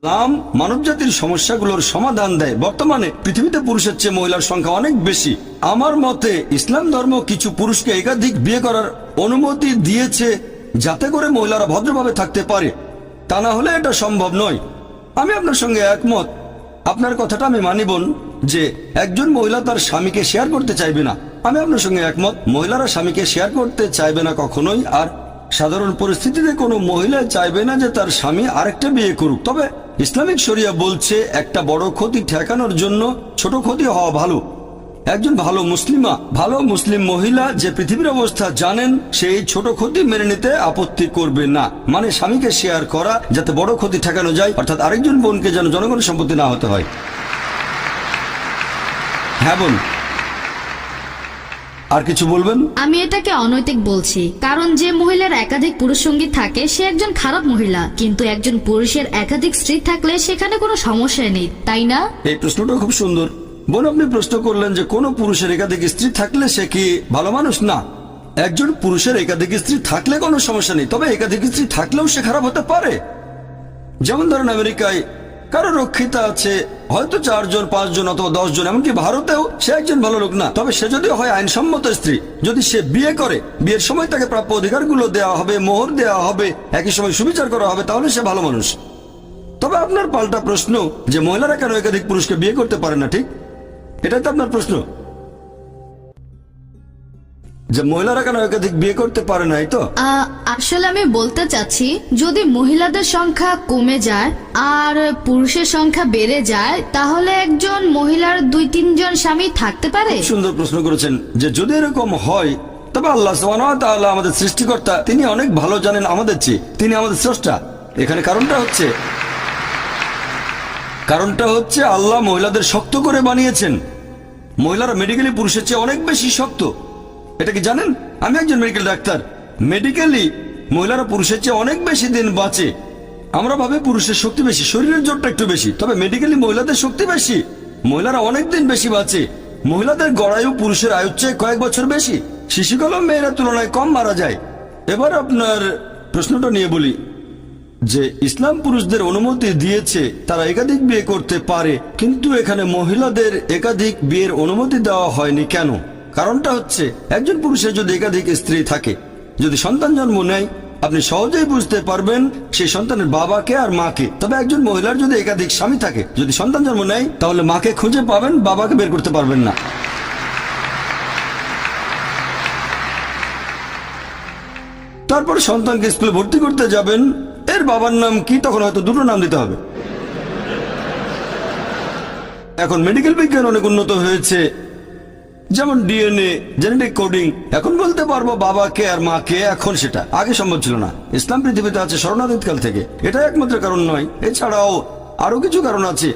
ইসলাম মানবজাতির সমস্যাগুলোর সমাধান দেয়। বর্তমানে পৃথিবীতে পুরুষের চেয়ে মহিলার সংখ্যা অনেক বেশি। আমার মতে ইসলাম ধর্ম কিছু পুরুষকে একাধিক বিয়ে করার অনুমতি দিয়েছে যাতে করে মহিলারা ভদ্রভাবে থাকতে পারে, তা না হলে এটা সম্ভব নয়। আমি আপনার সঙ্গে একমত। আপনার কথাটা আমি মানি বোন, যে একজন মহিলা তার স্বামীকে শেয়ার করতে চাইবে না। আমি আপনার সঙ্গে একমত, মহিলারা স্বামীকে শেয়ার করতে চাইবে না কখনোই। আর সাধারণ পরিস্থিতিতে কোনো মহিলা চাইবে না যে তার স্বামী আরেকটা বিয়ে করুক। তবে ইসলামিক শরিয়া বলছে একটা বড় ক্ষতি ঠেকানোর জন্য ছোট ক্ষতি হওয়া ভালো। একজন ভালো মুসলিম মহিলা যে পৃথিবীর অবস্থা জানেন, সেই ছোট ক্ষতি মেনে নিতে আপত্তি করবে না। মানে স্বামীকে শেয়ার করা যাতে বড় ক্ষতি ঠেকানো যায়, অর্থাৎ আরেকজন বোনকে যেন জনগণের সম্পত্তি না হতে হয়। হ্যাঁ বোন, আর কিছু বলবেন? আমি এটাকে অনৈতিক বলছি, কারণ যে মহিলার একাধিক পুরুষ সঙ্গী থাকে সে একজন খারাপ মহিলা, কিন্তু একজন পুরুষের একাধিক স্ত্রী থাকলে সেখানে কোনো সমস্যা নেই, তাই না? এই প্রশ্নটা খুব সুন্দর বোন। আপনি প্রশ্ন করলেন যে কোন পুরুষের একাধিক স্ত্রী থাকলে সে কি ভালো মানুষ? না, একজন পুরুষের একাধিক স্ত্রী থাকলে কোনো সমস্যা নেই, তবে একাধিক স্ত্রী থাকলেও সে খারাপ হতে পারে। যেমন ধরেন আমেরিকায় কারো রক্ষিতা আছে, হয়তো 4 জন 5 জন অথবা 10 জন, এমনকি ভারতেও সে একজন ভালো লোক না। তবে সে যদি হয় আইনসম্মত স্ত্রী, যদি সে বিয়ে করে, বিয়ের সময় তাকে প্রাপ্য অধিকারগুলো দেওয়া হবে, মোহর দেওয়া হবে, একই সময় সুবিচার করা হবে, তাহলে সে ভালো মানুষ। তবে আপনার পাল্টা প্রশ্ন যে মহিলারা কেন একাধিক পুরুষকে বিয়ে করতে পারে না, ঠিক এটাই তো আপনার প্রশ্ন, যে মহিলারা কেন একাধিক বিয়ে করতে পারে না, এই তো? আসলে আমি বলতে চাচ্ছি, যদি মহিলাদের সংখ্যা কমে যায় আর পুরুষের সংখ্যা বেড়ে যায়, তাহলে একজন মহিলার 2-3 জন স্বামী থাকতে পারে। সুন্দর প্রশ্ন করেছেন, যে যদি এরকম হয় তবে আল্লাহ সুবহানাহু ওয়া তাআলা আমাদের সৃষ্টিকর্তা, তিনি অনেক ভালো জানেন আমাদের চেয়ে, তিনি আমাদের স্রষ্টা। এখানে কারণটা হচ্ছে আল্লাহ মহিলাদের শক্ত করে বানিয়েছেন। মহিলারা মেডিকেলি পুরুষের চেয়ে অনেক বেশি শক্ত, এটা কি জানেন? আমি একজন মেডিকেল ডাক্তার। মেডিকেলি মহিলারা পুরুষের চেয়ে অনেক বেশি দিন বাঁচে। আমরা ভাবে পুরুষের শক্তি বেশি, শরীরের জোরটা একটু বেশি, তবে মেডিকেলি মহিলাদের শক্তি বেশি। মহিলারা অনেক দিন বেশি বাঁচে। মহিলাদের গড়ায়ু পুরুষের আয়ুর চেয়ে কয়েক বছর বেশি। শিশুকালেও মেয়েরা তুলনায় কম মারা যায়। এবার আপনার প্রশ্নটা নিয়ে বলি, যে ইসলাম পুরুষদের অনুমতি দিয়েছে তারা একাধিক বিয়ে করতে পারে, কিন্তু এখানে মহিলাদের একাধিক বিয়ের অনুমতি দেওয়া হয়নি কেন? কারণটা হচ্ছে, একজন পুরুষের যদি একাধিক স্ত্রী থাকে, যদি সন্তান জন্ম নেয়, আপনি সহজেই বুঝতে পারবেন সেই সন্তানের বাবাকে আর মাকে। তবে একজন মহিলার যদি একাধিক স্বামী থাকে, যদি সন্তান জন্ম নেয়, তাহলে মাকে খুঁজে পাবেন, বাবাকে বের করতে পারবেন না। তারপর সন্তানকে স্কুলে ভর্তি করতে যাবেন, এর বাবার নাম কি? তখন হয়তো 2টো নাম দিতে হবে। এখন মেডিকেল বিজ্ঞান অনেক উন্নত হয়েছে, যেমন ডিএনএ, জেনেটিক কোডিং। এখন বলতে পারবো বাবাকে আর মাকে, এখন সেটা আগে সম্ভব ছিল না। ইসলাম পৃথিবীতে আছে শরণাতীত কাল থেকে, এটা একমাত্র কারণ নয়, এছাড়াও আরো কিছু কারণ আছে।